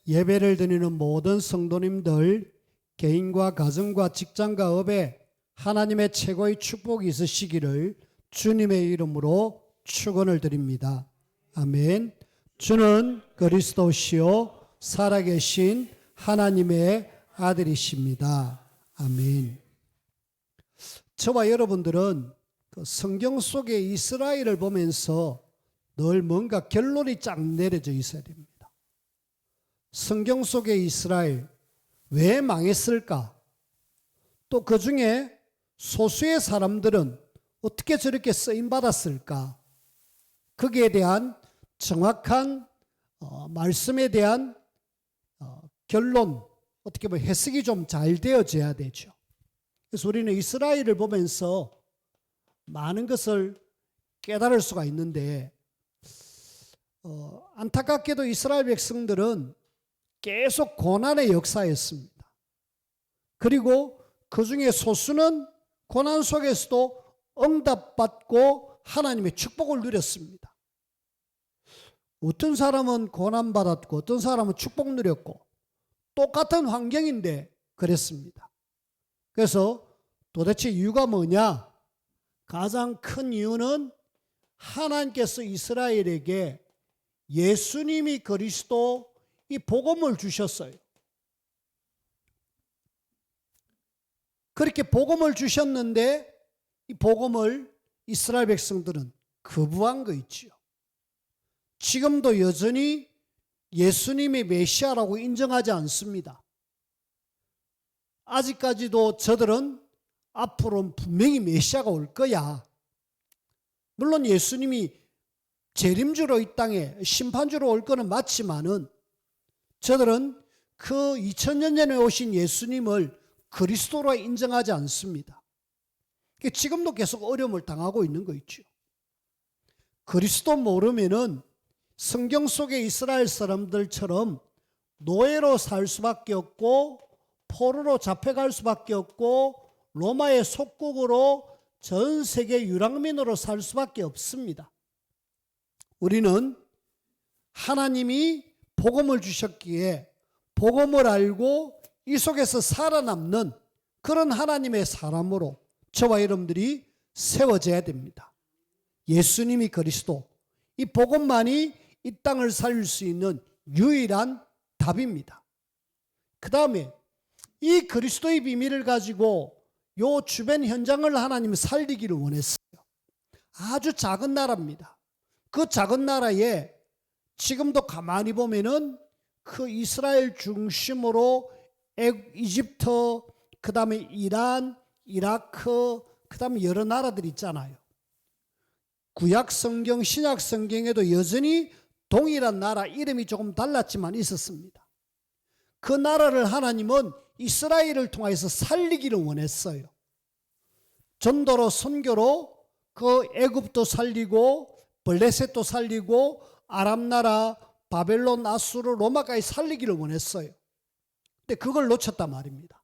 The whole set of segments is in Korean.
예배를 드리는 모든 성도님들, 개인과 가정과 직장과 업에 하나님의 최고의 축복이 있으시기를 주님의 이름으로 축원을 드립니다. 아멘. 주는 그리스도시요 살아계신 하나님의 아들이십니다. 아멘. 저와 여러분들은 성경 속의 이스라엘을 보면서 늘 뭔가 결론이 쫙 내려져 있어야 됩니다. 성경 속의 이스라엘 왜 망했을까? 또 그 중에 소수의 사람들은 어떻게 저렇게 쓰임받았을까? 거기에 대한 정확한 말씀에 대한 결론, 어떻게 보면 해석이 좀 잘 되어져야 되죠. 그래서 우리는 이스라엘을 보면서 많은 것을 깨달을 수가 있는데 안타깝게도 이스라엘 백성들은 계속 고난의 역사였습니다. 그리고 그 중에 소수는 고난 속에서도 응답받고 하나님의 축복을 누렸습니다. 어떤 사람은 고난받았고 어떤 사람은 축복 누렸고 똑같은 환경인데 그랬습니다. 그래서 도대체 이유가 뭐냐? 가장 큰 이유는 하나님께서 이스라엘에게 예수님이 그리스도 이 복음을 주셨어요. 그렇게 복음을 주셨는데 이 복음을 이스라엘 백성들은 거부한 거 있지요. 지금도 여전히 예수님이 메시아라고 인정하지 않습니다. 아직까지도 저들은 앞으로 분명히 메시아가 올 거야. 물론 예수님이 재림주로 이 땅에 심판주로 올 거는 맞지만은 저들은 그 2000년 전에 오신 예수님을 그리스도로 인정하지 않습니다. 지금도 계속 어려움을 당하고 있는 거 있죠. 그리스도 모르면은 성경 속의 이스라엘 사람들처럼 노예로 살 수밖에 없고 포로로 잡혀갈 수밖에 없고 로마의 속국으로 전 세계 유랑민으로 살 수밖에 없습니다. 우리는 하나님이 복음을 주셨기에 복음을 알고 이 속에서 살아남는 그런 하나님의 사람으로 저와 여러분들이 세워져야 됩니다. 예수님이 그리스도, 이 복음만이 이 땅을 살릴 수 있는 유일한 답입니다. 그 다음에 이 그리스도의 비밀을 가지고 요 주변 현장을 하나님이 살리기를 원했어요. 아주 작은 나라입니다. 그 작은 나라에 지금도 가만히 보면은 그 이스라엘 중심으로 이집트, 그 다음에 이란, 이라크, 그 다음에 여러 나라들이 있잖아요. 구약 성경, 신약 성경에도 여전히 동일한 나라 이름이 조금 달랐지만 있었습니다. 그 나라를 하나님은 이스라엘을 통해서 살리기를 원했어요. 전도로 선교로 그 애굽도 살리고 블레셋도 살리고 아람 나라, 바벨론, 아수르, 로마까지 살리기를 원했어요. 근데 그걸 놓쳤단 말입니다.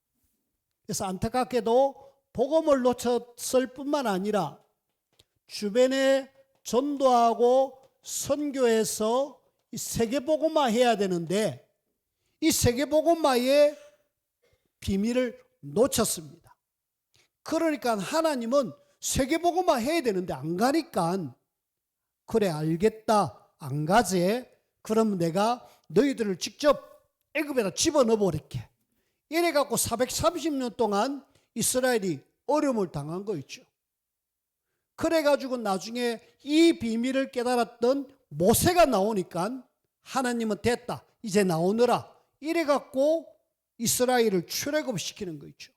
그래서 안타깝게도 복음을 놓쳤을 뿐만 아니라 주변에 전도하고 선교해서 이 세계복음화 해야 되는데 이 세계복음화의 비밀을 놓쳤습니다. 그러니까 하나님은 세계복음화 해야 되는데 안 가니까 그래 알겠다 안 가지 그럼 내가 너희들을 직접 애굽에다 집어넣어 버릴게. 이래갖고 430년 동안 이스라엘이 어려움을 당한 거 있죠. 그래가지고 나중에 이 비밀을 깨달았던 모세가 나오니까 하나님은 됐다 이제 나오너라 이래갖고 이스라엘을 출애굽시키는 거 있죠.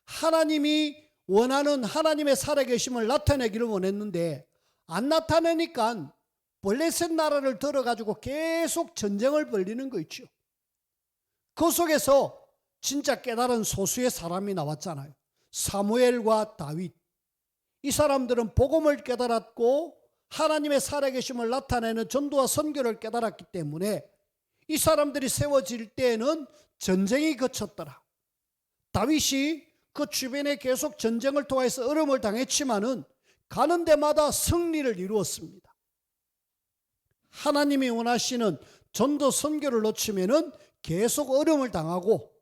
하나님이 원하는 하나님의 살아계심을 나타내기를 원했는데 안 나타내니까 블레셋 나라를 들어가지고 계속 전쟁을 벌이는 거 있죠. 그 속에서 진짜 깨달은 소수의 사람이 나왔잖아요. 사무엘과 다윗. 이 사람들은 복음을 깨달았고 하나님의 살아계심을 나타내는 전도와 선교를 깨달았기 때문에 이 사람들이 세워질 때에는 전쟁이 그쳤더라. 다윗이 그 주변에 계속 전쟁을 통해서 어려움을 당했지만은 가는 데마다 승리를 이루었습니다. 하나님이 원하시는 전도 선교를 놓치면은 계속 어려움을 당하고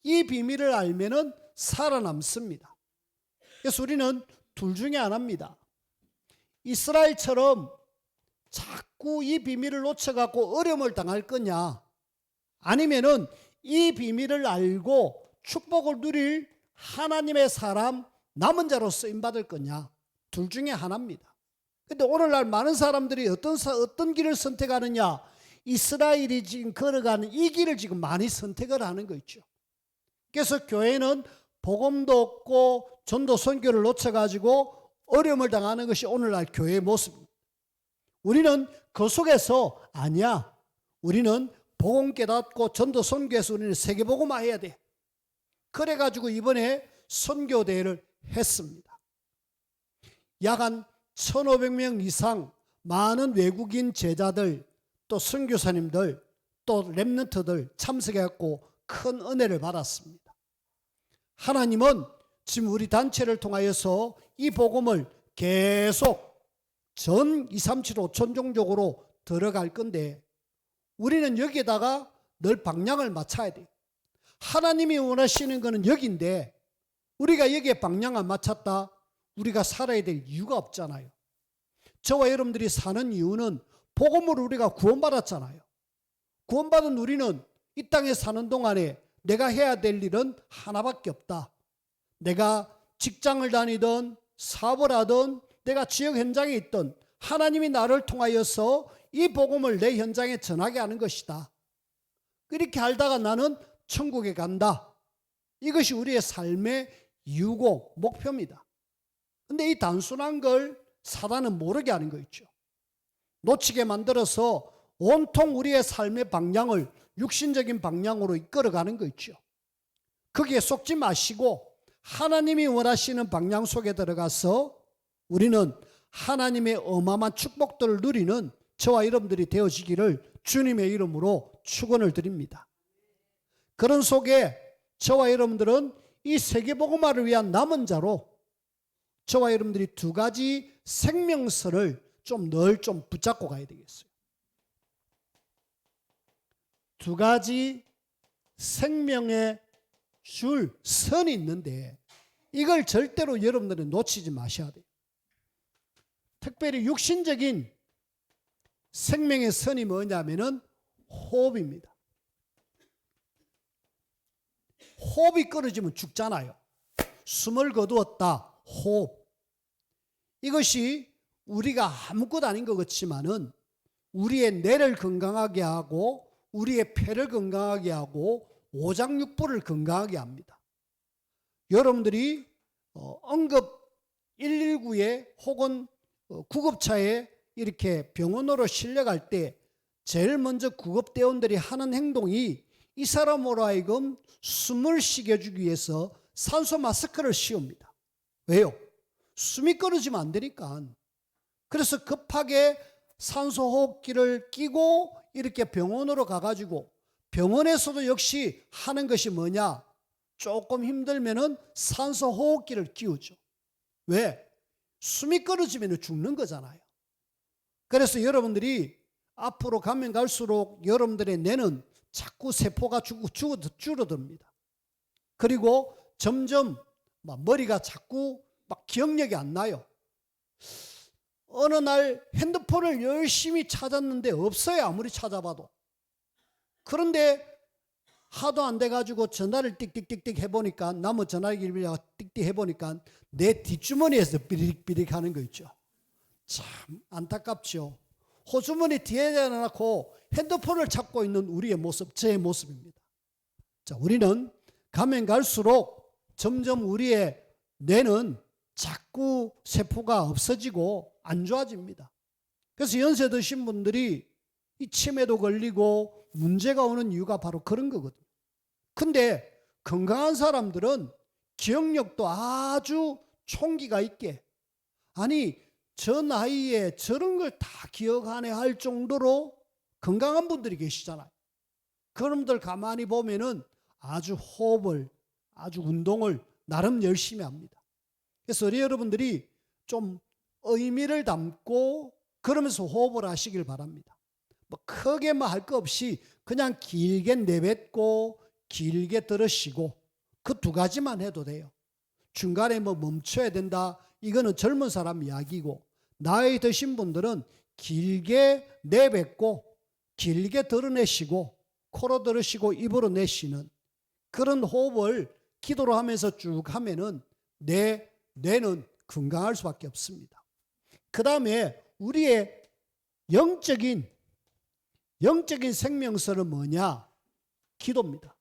이 비밀을 알면은 살아남습니다. 그래서 우리는 둘 중에 하나입니다. 이스라엘처럼 자꾸 이 비밀을 놓쳐갖고 어려움을 당할 거냐, 아니면은 이 비밀을 알고 축복을 누릴 하나님의 사람, 남은 자로 쓰임받을 거냐, 둘 중에 하나입니다. 근데 오늘날 많은 사람들이 어떤 길을 선택하느냐, 이스라엘이 지금 걸어가는 이 길을 지금 많이 선택을 하는 거 있죠. 그래서 교회는 복음도 없고 전도 선교를 놓쳐가지고 어려움을 당하는 것이 오늘날 교회의 모습입니다. 우리는 그 속에서 아니야, 우리는 복음 깨닫고 전도 선교해서 우리는 세계복음화해야 돼. 그래가지고 이번에 선교대회를 했습니다. 약 한 1,500명 이상 많은 외국인 제자들, 또 선교사님들, 또 렘넌트들 참석해갖고 큰 은혜를 받았습니다. 하나님은 지금 우리 단체를 통하여서 이 복음을 계속 전 237 5천종족으로 들어갈 건데, 우리는 여기에다가 늘 방향을 맞춰야 돼요. 하나님이 원하시는 것은 여기인데 우리가 여기에 방향 안 맞췄다, 우리가 살아야 될 이유가 없잖아요. 저와 여러분들이 사는 이유는 복음으로 우리가 구원받았잖아요. 구원받은 우리는 이 땅에 사는 동안에 내가 해야 될 일은 하나밖에 없다. 내가 직장을 다니든 사업을 하든 내가 지역 현장에 있든 하나님이 나를 통하여서 이 복음을 내 현장에 전하게 하는 것이다. 그렇게 살다가 나는 천국에 간다. 이것이 우리의 삶의 이유고 목표입니다. 그런데 이 단순한 걸 사단은 모르게 하는 거 있죠. 놓치게 만들어서 온통 우리의 삶의 방향을 육신적인 방향으로 이끌어가는 거 있죠. 거기에 속지 마시고 하나님이 원하시는 방향 속에 들어가서 우리는 하나님의 어마어마한 축복들을 누리는 저와 여러분들이 되어지기를 주님의 이름으로 축원을 드립니다. 그런 속에 저와 여러분들은 이 세계복음화를 위한 남은 자로 저와 여러분들이 두 가지 생명선을 늘 붙잡고 가야 되겠어요. 두 가지 생명의 선이 있는데 이걸 절대로 여러분들은 놓치지 마셔야 돼요. 특별히 육신적인 생명의 선이 뭐냐면은 호흡입니다. 호흡이 끊어지면 죽잖아요. 숨을 거두었다. 호흡. 이것이 우리가 아무것도 아닌 것 같지만은 우리의 뇌를 건강하게 하고 우리의 폐를 건강하게 하고 오장육부를 건강하게 합니다. 여러분들이 응급 119에 혹은 구급차에 이렇게 병원으로 실려갈 때 제일 먼저 구급대원들이 하는 행동이 이 사람으로 하여금 숨을 쉬겨주기 위해서 산소 마스크를 씌웁니다. 왜요? 숨이 끊어지면 안 되니까. 그래서 급하게 산소 호흡기를 끼고 이렇게 병원으로 가가지고 병원에서도 역시 하는 것이 뭐냐? 조금 힘들면은 산소 호흡기를 끼우죠. 왜? 숨이 끊어지면 죽는 거잖아요. 그래서 여러분들이 앞으로 가면 갈수록 여러분들의 뇌는 자꾸 세포가 줄어듭니다. 그리고 점점 머리가 자꾸 기억력이 안 나요. 어느 날 핸드폰을 열심히 찾았는데 없어요. 아무리 찾아봐도. 그런데 하도 안 돼가지고 전화를 띡띡띡띡 해보니까, 나무 전화기를 띡띡 해보니까 내 뒷주머니에서 삐릭삐릭 하는 거 있죠. 참 안타깝죠. 호주머니 뒤에 대놓고 핸드폰을 찾고 있는 우리의 모습, 저의 모습입니다. 자, 우리는 가면 갈수록 점점 우리의 뇌는 자꾸 세포가 없어지고 안 좋아집니다. 그래서 연세 드신 분들이 이 치매도 걸리고 문제가 오는 이유가 바로 그런 거거든요. 근데 건강한 사람들은 기억력도 아주 총기가 있게, 아니 저 나이에 저런 걸 다 기억하네 할 정도로 건강한 분들이 계시잖아요. 그분들 가만히 보면은 아주 호흡을, 아주 운동을 나름 열심히 합니다. 그래서 우리 여러분들이 좀 의미를 담고 그러면서 호흡을 하시길 바랍니다. 뭐 크게 뭐 할 거 없이 그냥 길게 내뱉고 길게 들으시고 그 두 가지만 해도 돼요. 중간에 뭐 멈춰야 된다, 이거는 젊은 사람 이야기고, 나이 드신 분들은 길게 내뱉고 길게 드러내시고 코로 들으시고 입으로 내쉬는 그런 호흡을 기도로 하면서 쭉 하면은 내 뇌는 건강할 수밖에 없습니다. 그 다음에 우리의 영적인 생명선은 뭐냐? 기도입니다.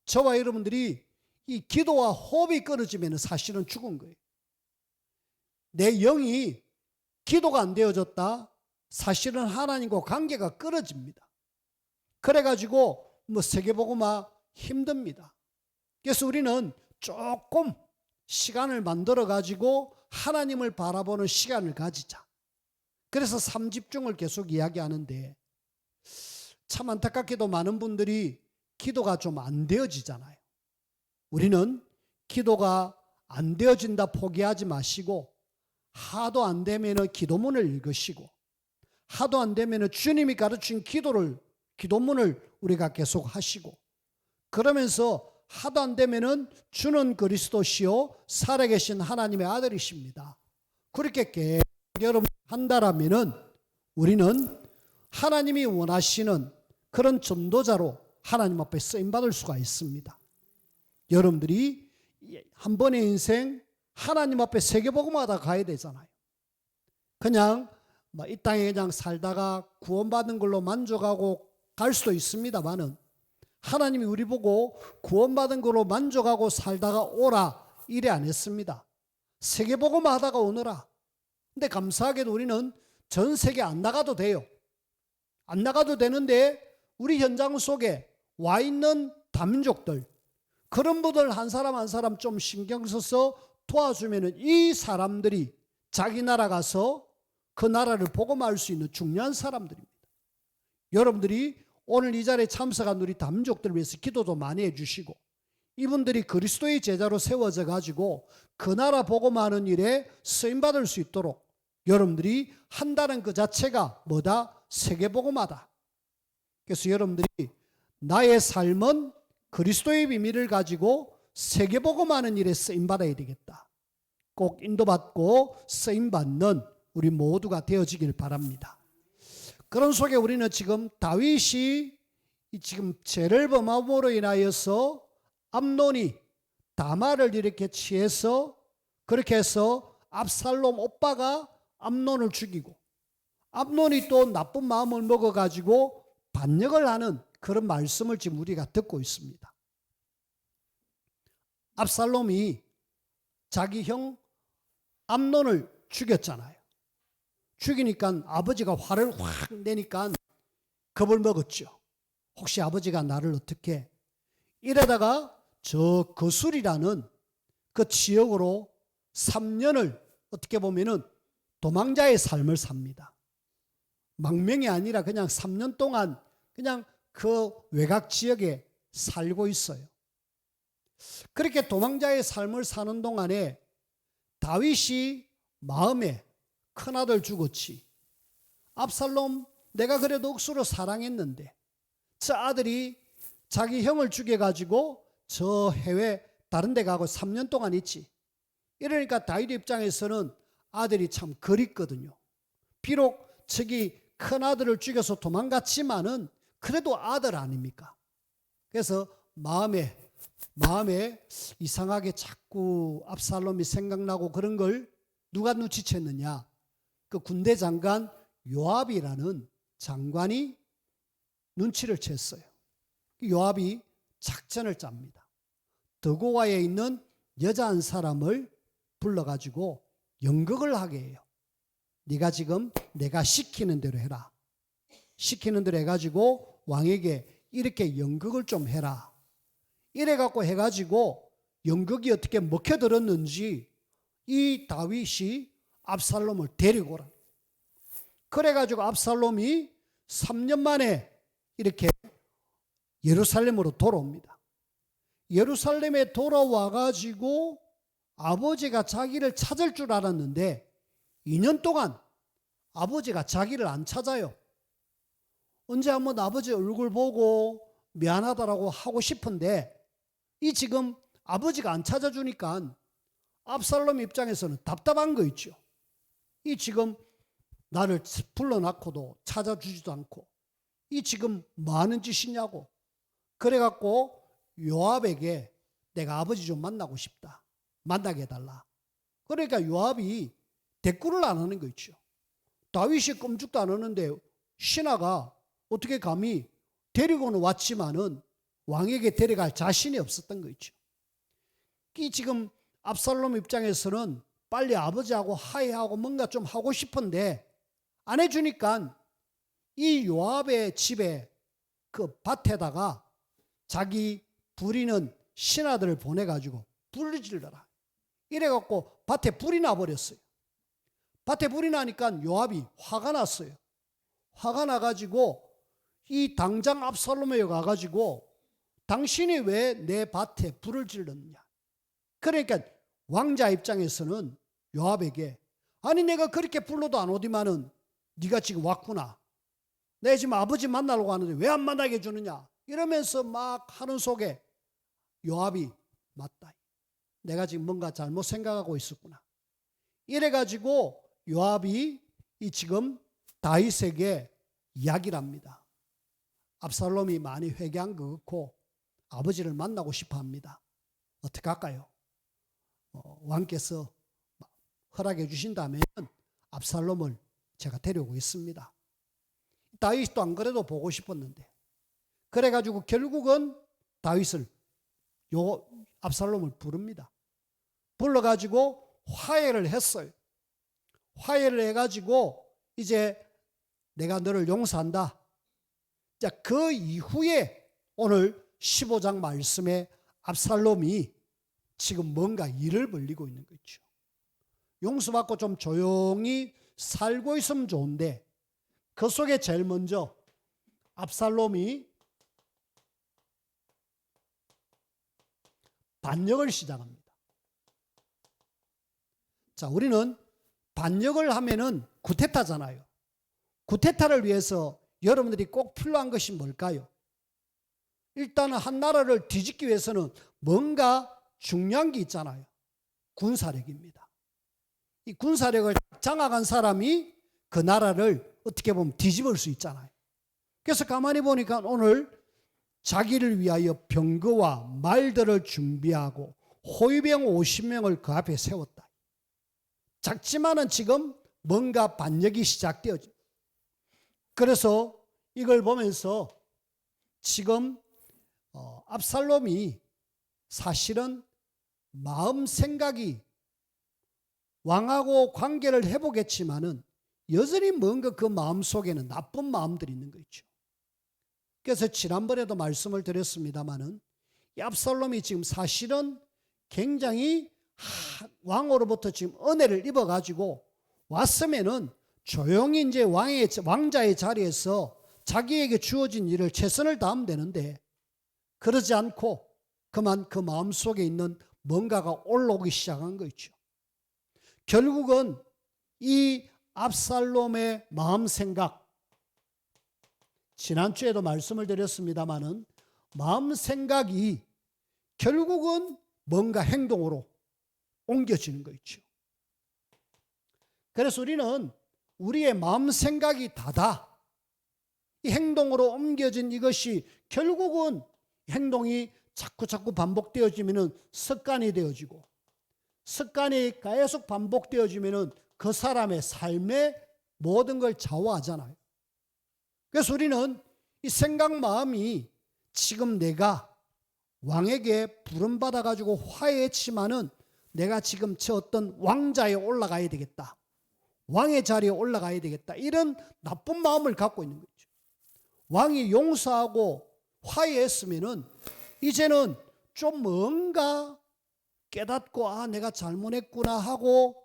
저와 여러분들이 이 기도와 호흡이 끊어지면 사실은 죽은 거예요. 내 영이 기도가 안 되어졌다, 사실은 하나님과 관계가 끊어집니다. 그래가지고 뭐 세계복음화 힘듭니다. 그래서 우리는 조금 시간을 만들어 가지고 하나님을 바라보는 시간을 가지자. 그래서 삼집중을 계속 이야기하는데, 참 안타깝게도 많은 분들이 기도가 좀 안 되어지잖아요. 우리는 기도가 안 되어진다 포기하지 마시고, 하도 안 되면 기도문을 읽으시고, 하도 안 되면 주님이 가르친 기도문을 우리가 계속 하시고, 그러면서 하도 안 되면은 주는 그리스도시요 살아계신 하나님의 아들이십니다. 그렇게 계속 여러분 한다라면은 우리는 하나님이 원하시는 그런 전도자로 하나님 앞에 쓰임받을 수가 있습니다. 여러분들이 한 번의 인생 하나님 앞에 세계복음하다 가야 되잖아요. 그냥 이 땅에 그냥 살다가 구원받은 걸로 만족하고 갈 수도 있습니다만은, 하나님이 우리 보고 구원받은 걸로 만족하고 살다가 오라 이래 안 했습니다. 세계복음화 하다가 오너라. 근데 감사하게도 우리는 전 세계 안 나가도 돼요. 안 나가도 되는데 우리 현장 속에 와 있는 다민족들, 그런 분들 한 사람 한 사람 좀 신경 써서 도와주면 이 사람들이 자기 나라 가서 그 나라를 복음할 수 있는 중요한 사람들입니다. 여러분들이 오늘 이 자리에 참석한 우리 다민족들을 위해서 기도도 많이 해주시고, 이분들이 그리스도의 제자로 세워져 가지고 그 나라 복음하는 일에 쓰임받을 수 있도록 여러분들이 한다는 그 자체가 뭐다? 세계복음하다. 그래서 여러분들이 나의 삶은 그리스도의 비밀을 가지고 세계복음하는 일에 쓰임받아야 되겠다. 꼭 인도받고 쓰임받는 우리 모두가 되어지길 바랍니다. 그런 속에 우리는 지금 다윗이 지금 죄를 범함으로 인하여서 암논이 다말을 이렇게 취해서 그렇게 해서 압살롬 오빠가 암논을 죽이고, 암논이 또 나쁜 마음을 먹어가지고 반역을 하는 그런 말씀을 지금 우리가 듣고 있습니다. 압살롬이 자기 형 암논을 죽였잖아요. 죽이니까 아버지가 화를 확 내니까 겁을 먹었죠. 혹시 아버지가 나를 어떻게, 이러다가 저 거술이라는 그 지역으로 3년을 어떻게 보면은 도망자의 삶을 삽니다. 망명이 아니라 그냥 3년 동안 그냥 그 외곽 지역에 살고 있어요. 그렇게 도망자의 삶을 사는 동안에 다윗이 마음에 큰아들 죽었지, 압살롬 내가 그래도 억수로 사랑했는데 저 아들이 자기 형을 죽여가지고 저 해외 다른 데 가고 3년 동안 있지. 이러니까 다윗 입장에서는 아들이 참 그립거든요. 비록 저기 큰아들을 죽여서 도망갔지만은 그래도 아들 아닙니까? 그래서 마음에 이상하게 자꾸 압살롬이 생각나고, 그런 걸 누가 눈치챘느냐? 그 군대 장관 요압이라는 장관이 눈치를 챘어요. 요압이 작전을 짭니다. 더고아에 있는 여자 한 사람을 불러가지고 연극을 하게 해요. 네가 지금 내가 시키는 대로 해라. 시키는 대로 해가지고 왕에게 이렇게 연극을 좀 해라. 이래갖고 해가지고 연극이 어떻게 먹혀들었는지 이 다윗이 압살롬을 데리고 오라. 그래가지고 압살롬이 3년 만에 이렇게 예루살렘으로 돌아옵니다. 예루살렘에 돌아와가지고 아버지가 자기를 찾을 줄 알았는데 2년 동안 아버지가 자기를 안 찾아요. 언제 한번 아버지 얼굴 보고 미안하다라고 하고 싶은데 이 지금 아버지가 안 찾아주니까 압살롬 입장에서는 답답한 거 있죠. 이 지금 나를 불러놓고도 찾아주지도 않고 이 지금 뭐 하는 짓이냐고. 그래갖고 요압에게 내가 아버지 좀 만나고 싶다. 만나게 해달라. 그러니까 요압이 대꾸를 안 하는 거 있죠. 다윗이 끔찍도 안 하는데 신하가 어떻게 감히 데리고는 왔지만은 왕에게 데려갈 자신이 없었던 거 있죠. 이 지금 압살롬 입장에서는 빨리 아버지하고 화해하고 뭔가 좀 하고 싶은데 안 해주니까 이 요압의 집에 그 밭에다가 자기 부리는 신하들을 보내가지고 불을 질러라. 이래갖고 밭에 불이 나버렸어요. 밭에 불이 나니까 요압이 화가 났어요. 화가 나가지고 이 당장 압살롬에 가가지고 당신이 왜 내 밭에 불을 질렀느냐. 그러니까 왕자 입장에서는 요압에게 아니 내가 그렇게 불러도 안 오디만은 네가 지금 왔구나. 내 지금 아버지 만나려고 하는데 왜 안 만나게 해주느냐. 이러면서 막 하는 속에 요압이 맞다. 내가 지금 뭔가 잘못 생각하고 있었구나. 이래가지고 요압이 이 지금 다윗에게 이야기를 합니다. 압살롬이 많이 회개한 것 같고 아버지를 만나고 싶어 합니다. 어떻게 할까요? 왕께서 허락해 주신다면 압살롬을 제가 데려오겠습니다. 다윗도 안 그래도 보고 싶었는데 그래가지고 결국은 다윗을 압살롬을 부릅니다. 불러가지고 화해를 했어요. 화해를 해가지고 이제 내가 너를 용서한다. 자, 그 이후에 오늘 15장 말씀에 압살롬이 지금 뭔가 일을 벌리고 있는 거죠. 용서받고 좀 조용히 살고 있으면 좋은데 그 속에 제일 먼저 압살롬이 반역을 시작합니다. 자, 우리는 반역을 하면은 구테타잖아요. 구테타를 위해서 여러분들이 꼭 필요한 것이 뭘까요? 일단은 한 나라를 뒤집기 위해서는 뭔가 중요한 게 있잖아요. 군사력입니다. 이 군사력을 장악한 사람이 그 나라를 어떻게 보면 뒤집을 수 있잖아요. 그래서 가만히 보니까 오늘 자기를 위하여 병거와 말들을 준비하고 호위병 50명을 그 앞에 세웠다. 작지만은 지금 뭔가 반역이 시작되어져. 그래서 이걸 보면서 지금 압살롬이 사실은 마음 생각이 왕하고 관계를 해보겠지만은 여전히 뭔가 그 마음 속에는 나쁜 마음들이 있는 거 있죠. 그래서 지난번에도 말씀을 드렸습니다마는 이 압살롬이 지금 사실은 굉장히 왕으로부터 지금 은혜를 입어가지고 왔으면은 조용히 이제 왕자의 자리에서 자기에게 주어진 일을 최선을 다하면 되는데 그러지 않고 그만 그 마음속에 있는 뭔가가 올라오기 시작한 거 있죠. 결국은 이 압살롬의 마음 생각, 지난주에도 말씀을 드렸습니다마는 마음 생각이 결국은 뭔가 행동으로 옮겨지는 거 있죠. 그래서 우리는 우리의 마음 생각이 다다. 이 행동으로 옮겨진 이것이 결국은 행동이 자꾸 반복되어지면 습관이 되어지고 습관이 계속 반복되어지면 그 사람의 삶의 모든 걸 좌우하잖아요. 그래서 우리는 이 생각 마음이 지금 내가 왕에게 부름받아 가지고 화해했지만은 내가 지금 저 어떤 왕자에 올라가야 되겠다. 왕의 자리에 올라가야 되겠다. 이런 나쁜 마음을 갖고 있는 거죠. 왕이 용서하고 화해했으면은 이제는 좀 뭔가 깨닫고 내가 잘못했구나 하고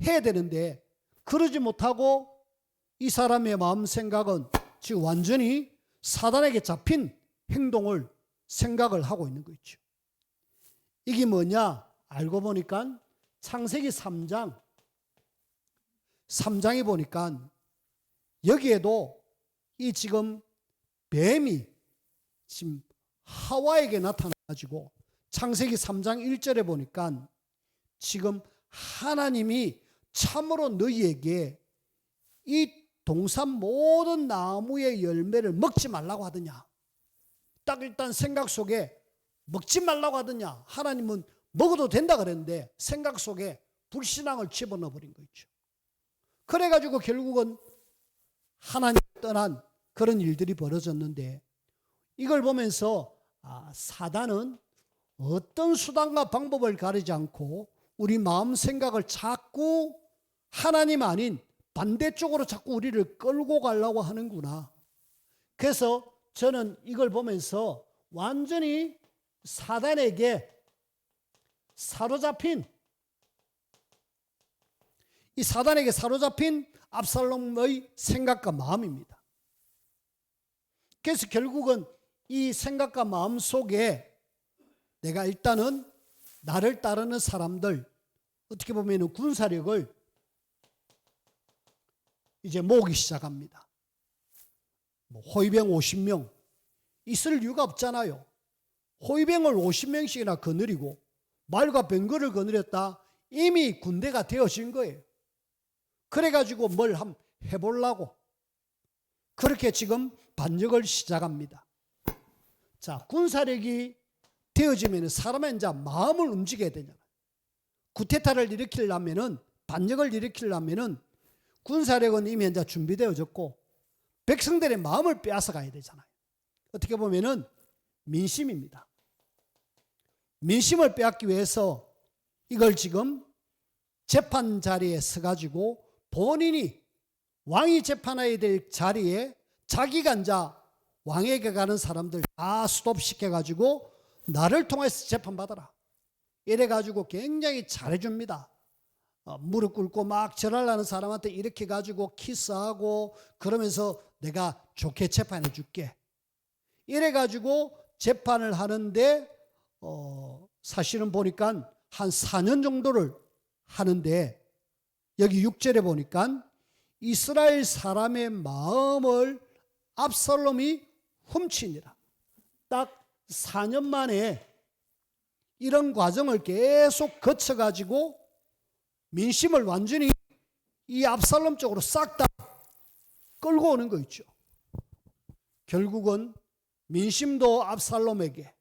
해야 되는데 그러지 못하고 이 사람의 마음 생각은 지금 완전히 사단에게 잡힌 행동을 생각을 하고 있는 거 있죠. 이게 뭐냐? 알고 보니까 창세기 3장에 보니까 여기에도 이 지금 뱀이 지금 하와에게 나타나가지고 창세기 3장 1절에 보니까 지금 하나님이 참으로 너희에게 이 동산 모든 나무의 열매를 먹지 말라고 하더냐. 딱 일단 생각 속에 먹지 말라고 하더냐. 하나님은 먹어도 된다 그랬는데 생각 속에 불신앙을 집어넣어 버린 거 있죠. 그래가지고 결국은 하나님 떠난 그런 일들이 벌어졌는데, 이걸 보면서 사단은 어떤 수단과 방법을 가리지 않고 우리 마음 생각을 자꾸 하나님 아닌 반대쪽으로 자꾸 우리를 끌고 가려고 하는구나. 그래서 저는 이걸 보면서 완전히 사단에게 사로잡힌, 이 사단에게 사로잡힌 압살롬의 생각과 마음입니다. 그래서 결국은 이 생각과 마음 속에 내가 일단은 나를 따르는 사람들, 어떻게 보면 군사력을 이제 모으기 시작합니다. 호위병 50명 있을 이유가 없잖아요. 호위병을 50명씩이나 거느리고 말과 병거를 거느렸다 이미 군대가 되어진 거예요. 그래가지고 뭘 한번 해보려고 그렇게 지금 반역을 시작합니다. 자, 군사력이 되어지면 사람의 이제 마음을 움직여야 되잖아요. 쿠데타를 일으키려면은, 반역을 일으키려면은 군사력은 이미 이제 준비되어졌고 백성들의 마음을 빼앗아 가야 되잖아요. 어떻게 보면은 민심입니다. 민심을 빼앗기 위해서 이걸 지금 재판 자리에 서가지고 본인이 왕이 재판해야 될 자리에 자기가 이제 왕에게 가는 사람들 다 스톱시켜가지고 나를 통해서 재판받아라. 이래가지고 굉장히 잘해줍니다. 무릎 꿇고 막 절하려는 사람한테 이렇게 가지고 키스하고 그러면서 내가 좋게 재판해 줄게. 이래가지고 재판을 하는데 사실은 보니까 한 4년 정도를 하는데, 여기 6절에 보니까 이스라엘 사람의 마음을 압살롬이 훔치니라. 딱 4년 만에 이런 과정을 계속 거쳐가지고 민심을 완전히 이 압살롬 쪽으로 싹 다 끌고 오는 거 있죠. 결국은 민심도 압살롬에게,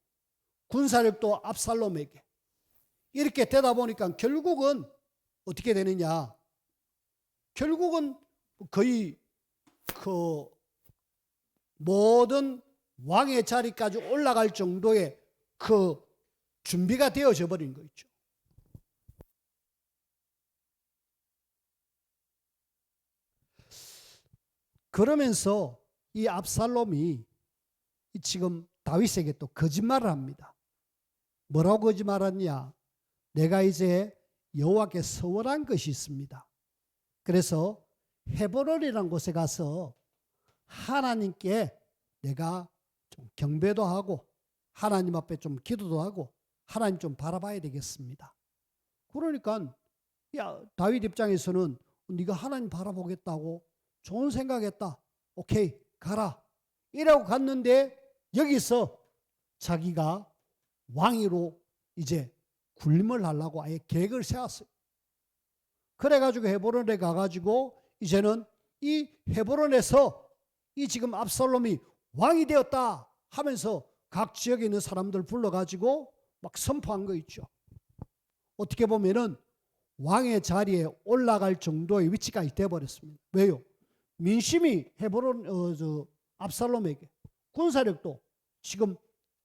군사력도 압살롬에게 이렇게 되다 보니까 결국은 어떻게 되느냐. 결국은 거의 그 모든 왕의 자리까지 올라갈 정도의 그 준비가 되어져 버린 거 있죠. 그러면서 이 압살롬이 지금 다윗에게 또 거짓말을 합니다. 뭐라고 거짓말하냐? 내가 이제 여호와께 서원한 것이 있습니다. 그래서 헤브론이라는 곳에 가서 하나님께 내가 좀 경배도 하고 하나님 앞에 좀 기도도 하고 하나님 좀 바라봐야 되겠습니다. 그러니까 야, 다윗 입장에서는 네가 하나님 바라보겠다고? 좋은 생각했다. 오케이, 가라. 이라고 갔는데 여기서 자기가 왕위로 이제 군림을 하려고 아예 계획을 세웠어요. 그래가지고 헤브론에 가가지고 이제는 이 헤브론에서 이 지금 압살롬이 왕이 되었다 하면서 각 지역에 있는 사람들 불러가지고 막 선포한 거 있죠. 어떻게 보면은 왕의 자리에 올라갈 정도의 위치까지 되어버렸습니다. 왜요? 민심이 헤브론 압살롬에게, 군사력도 지금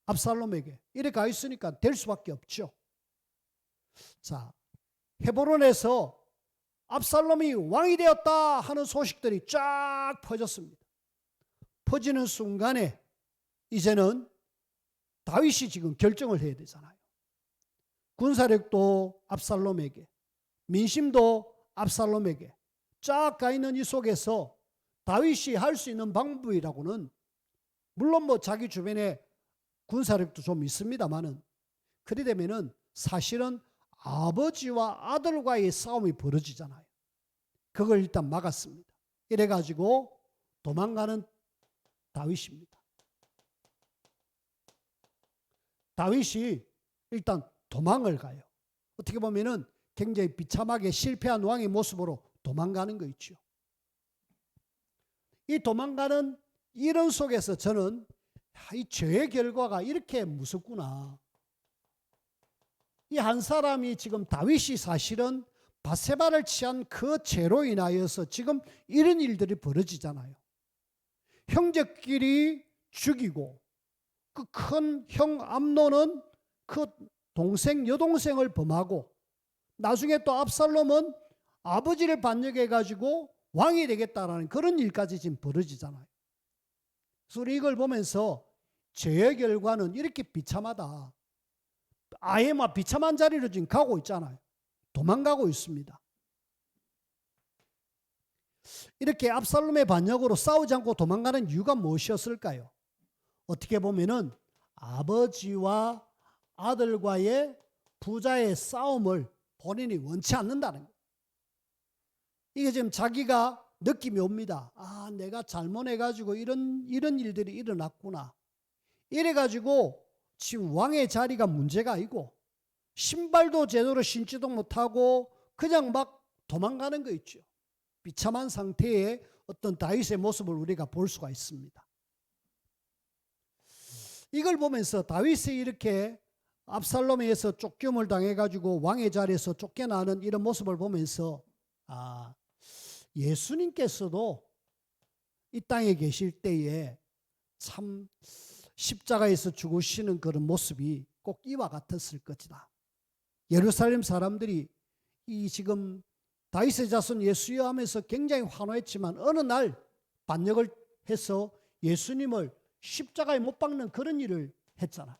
압살롬에게 이렇게 가 있으니까 될 수밖에 없죠. 자, 헤브론에서 압살롬이 왕이 되었다 하는 소식들이 쫙 퍼졌습니다. 퍼지는 순간에 이제는 다윗이 지금 결정을 해야 되잖아요. 군사력도 압살롬에게, 민심도 압살롬에게 쫙 가 있는 이 속에서 다윗이 할 수 있는 방법이라고는 물론 뭐 자기 주변에 군사력도 좀 있습니다만은 그래 되면은 사실은 아버지와 아들과의 싸움이 벌어지잖아요. 그걸 일단 막았습니다. 이래가지고 도망가는 다윗입니다. 다윗이 일단 도망을 가요. 어떻게 보면은 굉장히 비참하게 실패한 왕의 모습으로 도망가는 거 있죠. 이 도망가는 이런 속에서 저는 이 죄의 결과가 이렇게 무섭구나. 이 한 사람이 지금 다윗이 사실은 바세바를 취한 그 죄로 인하여서 지금 이런 일들이 벌어지잖아요. 형제끼리 죽이고 그 큰 형 암논은 그 동생 여동생을 범하고 나중에 또 압살롬은 아버지를 반역해 가지고 왕이 되겠다라는 그런 일까지 지금 벌어지잖아요. 그래서 이걸 보면서 죄의 결과는 이렇게 비참하다. 아예 막 비참한 자리로 지금 가고 있잖아요. 도망가고 있습니다. 이렇게 압살롬의 반역으로 싸우지 않고 도망가는 이유가 무엇이었을까요? 어떻게 보면은 아버지와 아들과의 부자의 싸움을 본인이 원치 않는다는 거예요. 이게 지금 자기가 느낌이 옵니다. 아, 내가 잘못해가지고 이런 일들이 일어났구나. 이래가지고 지금 왕의 자리가 문제가 아니고 신발도 제대로 신지도 못하고 그냥 막 도망가는 거 있죠. 비참한 상태의 어떤 다윗의 모습을 우리가 볼 수가 있습니다. 이걸 보면서 다윗이 이렇게 압살롬에 의해서 쫓김을 당해가지고 왕의 자리에서 쫓겨나는 이런 모습을 보면서 예수님께서도 이 땅에 계실 때에 참 십자가에서 죽으시는 그런 모습이 꼭 이와 같았을 것이다. 예루살렘 사람들이 이 지금 다윗의 자손 예수여 하면서 굉장히 환호했지만 어느 날 반역을 해서 예수님을 십자가에 못 박는 그런 일을 했잖아요.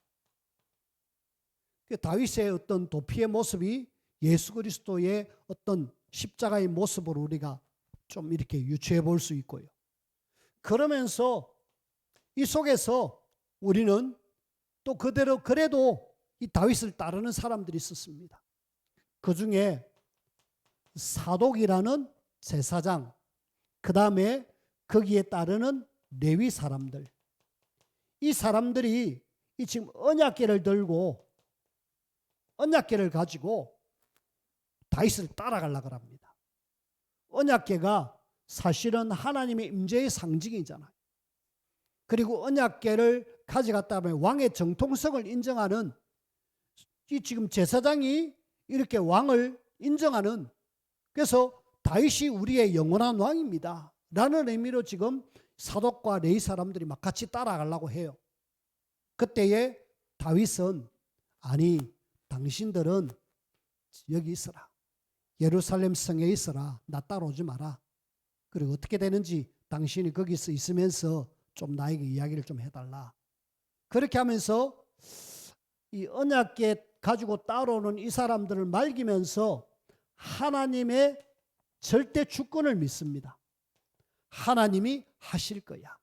다윗의 어떤 도피의 모습이 예수 그리스도의 어떤 십자가의 모습으로 우리가 좀 이렇게 유추해 볼 수 있고요. 그러면서 이 속에서 우리는 또 그대로 그래도 이 다윗을 따르는 사람들이 있었습니다. 그 중에 사독이라는 제사장, 그 다음에 거기에 따르는 레위 사람들, 이 사람들이 이 지금 언약궤를 들고 언약궤를 가지고 다윗을 따라가려고 합니다. 언약궤가 사실은 하나님의 임재의 상징이잖아요. 그리고 언약궤를 가져갔다 하면 왕의 정통성을 인정하는 이 지금 제사장이 이렇게 왕을 인정하는, 그래서 다윗이 우리의 영원한 왕입니다 라는 의미로 지금 사독과 레위 사람들이 막 같이 따라가려고 해요. 그때에 다윗은 아니 당신들은 여기 있어라, 예루살렘 성에 있어라, 나 따라오지 마라. 그리고 어떻게 되는지 당신이 거기서 있으면서 좀 나에게 이야기를 좀 해달라. 그렇게 하면서 이 언약궤 가지고 따라오는 이 사람들을 말기면서 하나님의 절대 주권을 믿습니다. 하나님이 하실 거야.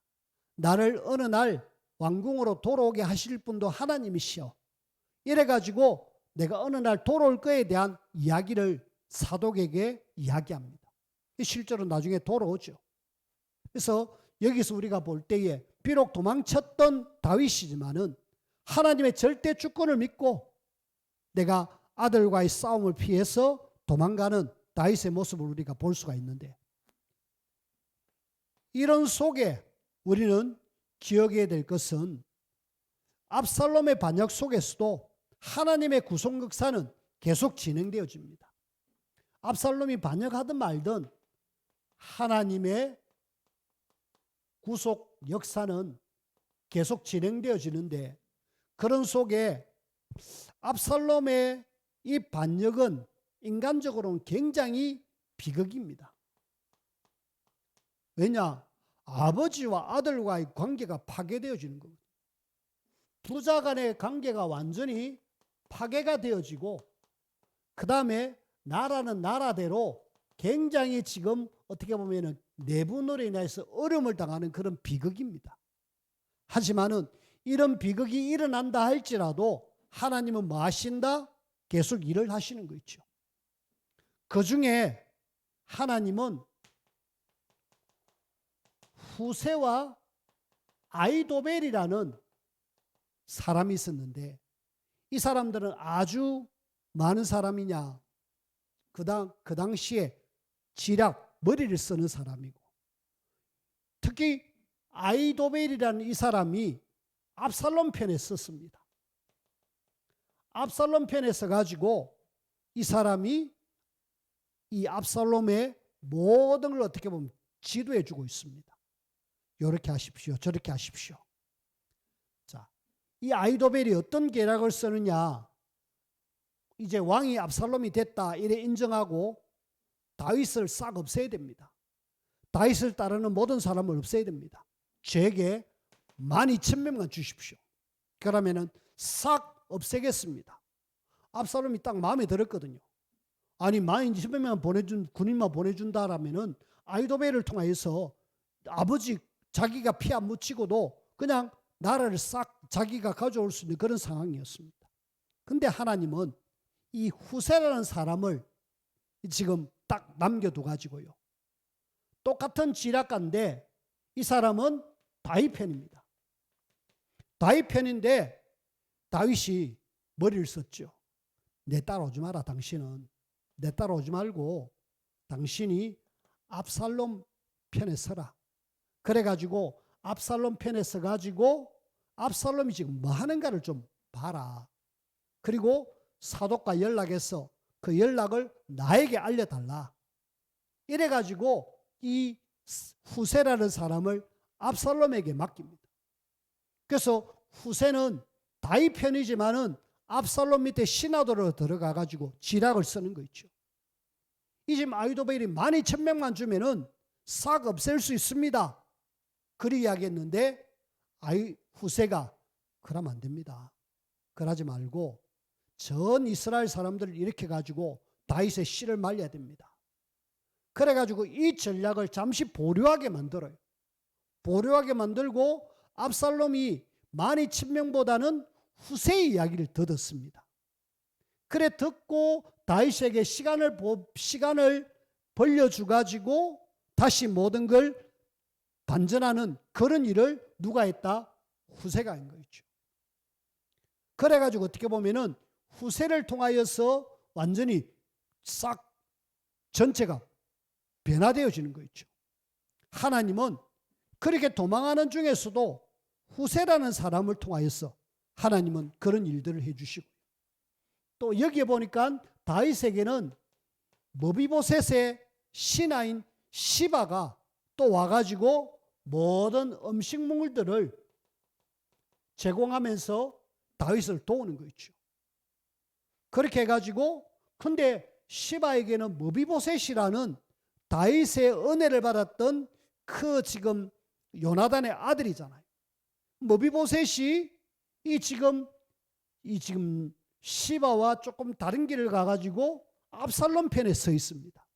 나를 어느 날 왕궁으로 돌아오게 하실 분도 하나님이시여. 이래가지고 내가 어느 날 돌아올 거에 대한 이야기를 사독에게 이야기합니다. 실제로 나중에 돌아오죠. 그래서 여기서 우리가 볼 때에 비록 도망쳤던 다윗이지만은 하나님의 절대 주권을 믿고 내가 아들과의 싸움을 피해서 도망가는 다윗의 모습을 우리가 볼 수가 있는데, 이런 속에 우리는 기억해야 될 것은 압살롬의 반역 속에서도 하나님의 구속 역사는 계속 진행되어집니다. 압살롬이 반역하든 말든 하나님의 구속 역사는 계속 진행되어지는데, 그런 속에 압살롬의 이 반역은 인간적으로는 굉장히 비극입니다. 왜냐? 아버지와 아들과의 관계가 파괴되어지는 겁니다. 부자 간의 관계가 완전히 파괴가 되어지고, 그 다음에 나라는 나라대로 굉장히 지금 어떻게 보면 내분으로 인해서 어려움을 당하는 그런 비극입니다. 하지만은 이런 비극이 일어난다 할지라도 하나님은 뭐 하신다? 계속 일을 하시는 거 있죠. 그 중에 하나님은 후세와 아이도벨이라는 사람이 있었는데, 이 사람들은 아주 많은 사람이냐? 그 당시에 지략, 머리를 쓰는 사람이고, 특히 아히도벨이라는 이 사람이 압살롬 편에 썼습니다. 압살롬 편에 써가지고 이 사람이 이 압살롬의 모든 걸 어떻게 보면 지도해 주고 있습니다. 이렇게 하십시오. 저렇게 하십시오. 자, 이 아히도벨이 어떤 계략을 쓰느냐? 이제 왕이 압살롬이 됐다 이래 인정하고 다윗을 싹 없애야 됩니다. 다윗을 따르는 모든 사람을 없애야 됩니다. 제게 12,000명만 주십시오. 그러면은 싹 없애겠습니다. 압살롬이 딱 마음에 들었거든요. 아니 12,000명만 보내준 군인만 보내준다라면은 아히도벨을 통하여서 아버지 자기가 피 안 묻히고도 그냥 나라를 싹 자기가 가져올 수 있는 그런 상황이었습니다. 근데 하나님은 이 후세라는 사람을 지금 딱 남겨두 가지고요. 똑같은 지략가인데 이 사람은 다윗 편입니다. 다윗 편인데 다윗이 머리를 썼죠. 내 따라오지 마라 당신은. 내 따라오지 말고 당신이 압살롬 편에 서라. 그래가지고 압살롬 편에 서가지고 압살롬이 지금 뭐 하는가를 좀 봐라. 그리고 사독과 연락해서 그 연락을 나에게 알려달라. 이래가지고 이 후세라는 사람을 압살롬에게 맡깁니다. 그래서 후세는 다윗 편이지만은 압살롬 밑에 시나도로 들어가가지고 지략을 쓰는 거 있죠. 이 지금 아히도벨이 12,000명만 주면은 싹 없앨 수 있습니다. 그리 이야기했는데 후세가 그러면 안 됩니다. 그러지 말고 전 이스라엘 사람들을 일으켜 가지고 다윗의 씨를 말려야 됩니다. 그래가지고 이 전략을 잠시 보류하게 만들어요. 보류하게 만들고 압살롬이 12,000명보다는 후세의 이야기를 더 듣습니다. 그래 듣고 다윗에게 시간을 벌려주 가지고 다시 모든 걸 반전하는 그런 일을 누가 했다? 후세가 한 거죠. 그래가지고 어떻게 보면은 후세를 통하여서 완전히 싹 전체가 변화되어지는 거 있죠. 하나님은 그렇게 도망하는 중에서도 후세라는 사람을 통하여서 하나님은 그런 일들을 해주시고, 또 여기에 보니까 다윗에게는 머비보셋의 신하인 시바가 또 와가지고 모든 음식물들을 제공하면서 다윗을 도우는 거 있죠. 그렇게 해가지고, 근데 시바에게는 머비보셋이라는 다윗의 은혜를 받았던 그 지금 요나단의 아들이잖아요. 머비보셋이 이 지금 시바와 조금 다른 길을 가가지고 압살롬 편에 서 있습니다.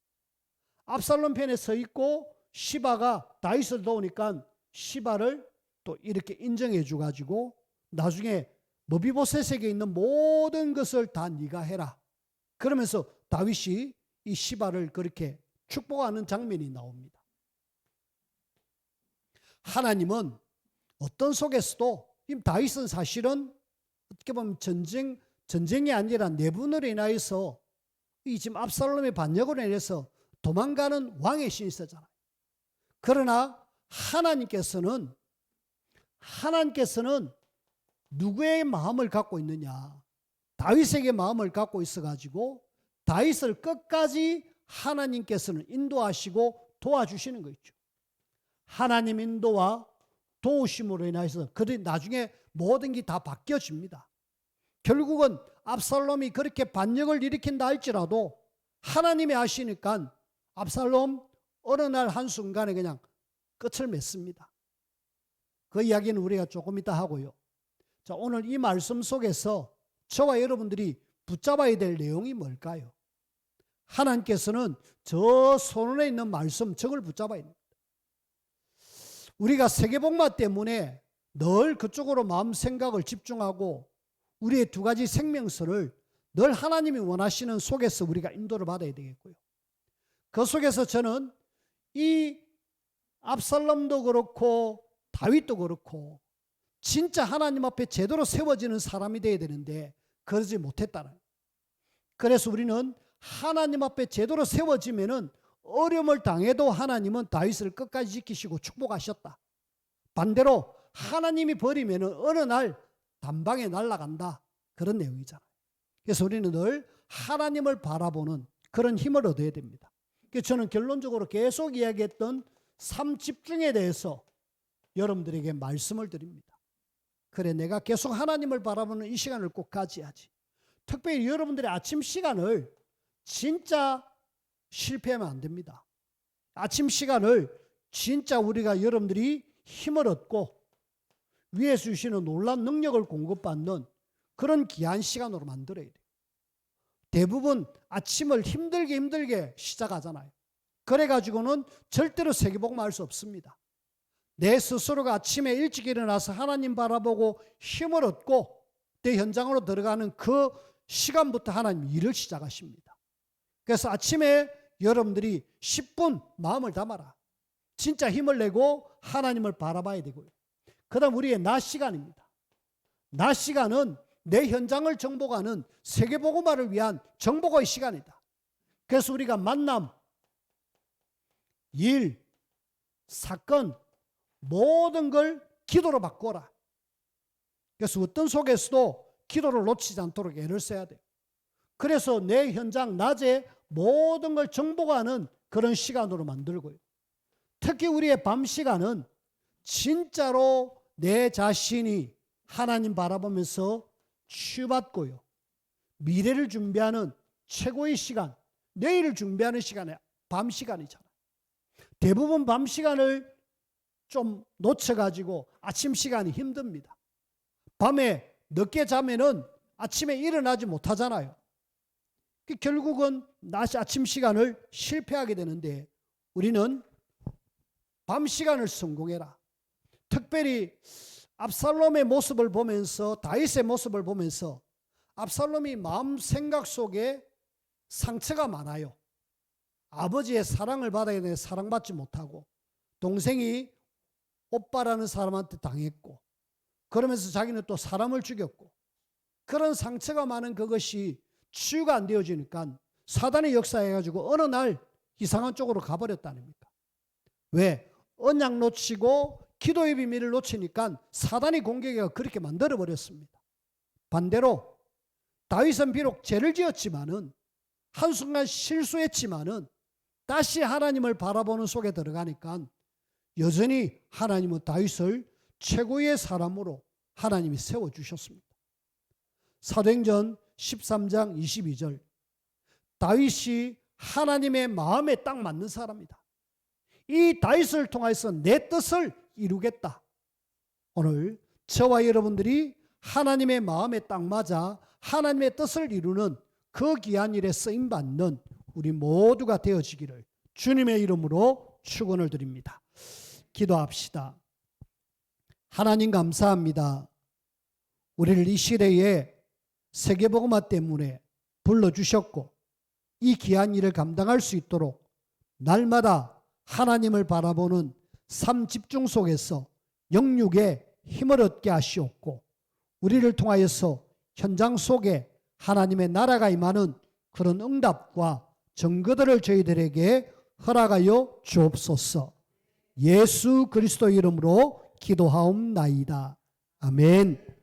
압살롬 편에 서 있고 시바가 다윗을 도우니까 시바를 또 이렇게 인정해 주가지고 나중에 머비보셋에게 있는 모든 것을 다 네가 해라. 그러면서 다윗이 이 시바를 그렇게 축복하는 장면이 나옵니다. 하나님은 어떤 속에서도 다윗은 사실은 어떻게 보면 전쟁이 아니라 내분으로 인하여서 이 지금 압살롬의 반역으로 인해서 도망가는 왕의 신이 있었잖아요. 그러나 하나님께서는 누구의 마음을 갖고 있느냐? 다윗에게 마음을 갖고 있어가지고 다윗을 끝까지 하나님께서는 인도하시고 도와주시는 거 있죠. 하나님 인도와 도우심으로 인해서 그들이 나중에 모든 게 다 바뀌어집니다. 결국은 압살롬이 그렇게 반역을 일으킨다 할지라도 하나님이 하시니까 압살롬 어느 날 한순간에 그냥 끝을 맺습니다. 그 이야기는 우리가 조금 이따 하고요. 자, 오늘 이 말씀 속에서 저와 여러분들이 붙잡아야 될 내용이 뭘까요? 하나님께서는 저 손안에 있는 말씀 저걸 붙잡아야 됩니다. 우리가 세계복마 때문에 늘 그쪽으로 마음 생각을 집중하고 우리의 두 가지 생명선을 늘 하나님이 원하시는 속에서 우리가 인도를 받아야 되겠고요. 그 속에서 저는 이 압살롬도 그렇고 다윗도 그렇고 진짜 하나님 앞에 제대로 세워지는 사람이 되어야 되는데 그러지 못했다는 거예요. 그래서 우리는 하나님 앞에 제대로 세워지면은 어려움을 당해도 하나님은 다윗을 끝까지 지키시고 축복하셨다. 반대로 하나님이 버리면은 어느 날 단방에 날아간다. 그런 내용이잖아요. 그래서 우리는 늘 하나님을 바라보는 그런 힘을 얻어야 됩니다. 그래서 저는 결론적으로 계속 이야기했던 삶 집중에 대해서 여러분들에게 말씀을 드립니다. 그래, 내가 계속 하나님을 바라보는 이 시간을 꼭 가져야지. 특별히 여러분들의 아침 시간을 진짜 실패하면 안 됩니다. 아침 시간을 진짜 우리가 여러분들이 힘을 얻고 위에서 주시는 놀라운 능력을 공급받는 그런 귀한 시간으로 만들어야 돼요. 대부분 아침을 힘들게 시작하잖아요. 그래가지고는 절대로 세계복음 할 수 없습니다. 내 스스로가 아침에 일찍 일어나서 하나님 바라보고 힘을 얻고 내 현장으로 들어가는 그 시간부터 하나님 일을 시작하십니다. 그래서 아침에 여러분들이 10분 마음을 담아라. 진짜 힘을 내고 하나님을 바라봐야 되고요. 그 다음 우리의 낮 시간입니다. 낮 시간은 내 현장을 정복하는 세계복음화를 위한 정복의 시간이다. 그래서 우리가 만남, 일, 사건 모든 걸 기도로 바꿔라. 그래서 어떤 속에서도 기도를 놓치지 않도록 애를 써야 돼요. 그래서 내 현장 낮에 모든 걸 정복하는 그런 시간으로 만들고요. 특히 우리의 밤 시간은 진짜로 내 자신이 하나님 바라보면서 치유받고요. 미래를 준비하는 최고의 시간, 내일을 준비하는 시간이 밤 시간이잖아요. 대부분 밤 시간을 좀 놓쳐가지고 아침 시간이 힘듭니다. 밤에 늦게 자면은 아침에 일어나지 못하잖아요. 결국은 아침 시간을 실패하게 되는데 우리는 밤 시간을 성공해라. 특별히 압살롬의 모습을 보면서 다윗의 모습을 보면서 압살롬이 마음 생각 속에 상처가 많아요. 아버지의 사랑을 받아야 되는데 사랑받지 못하고 동생이 오빠라는 사람한테 당했고 그러면서 자기는 또 사람을 죽였고 그런 상처가 많은 그것이 치유가 안 되어지니까 사단의 역사해가지고 어느 날 이상한 쪽으로 가버렸다는 겁니까? 왜? 언약 놓치고 기도의 비밀을 놓치니까 사단이 공격해서 그렇게 만들어버렸습니다. 반대로 다윗은 비록 죄를 지었지만은 한순간 실수했지만은 다시 하나님을 바라보는 속에 들어가니까 여전히 하나님은 다윗을 최고의 사람으로 하나님이 세워주셨습니다. 사도행전 13장 22절 다윗이 하나님의 마음에 딱 맞는 사람이다. 이 다윗을 통해서 내 뜻을 이루겠다. 오늘 저와 여러분들이 하나님의 마음에 딱 맞아 하나님의 뜻을 이루는 그 귀한 일에 쓰임받는 우리 모두가 되어지기를 주님의 이름으로 축원을 드립니다. 기도합시다. 하나님 감사합니다. 우리를 이 시대에 세계복음화 때문에 불러주셨고 이 귀한 일을 감당할 수 있도록 날마다 하나님을 바라보는 삶 집중 속에서 영육에 힘을 얻게 하시옵고 우리를 통하여서 현장 속에 하나님의 나라가 임하는 그런 응답과 증거들을 저희들에게 허락하여 주옵소서. 예수 그리스도 이름으로 기도하옵나이다. 아멘.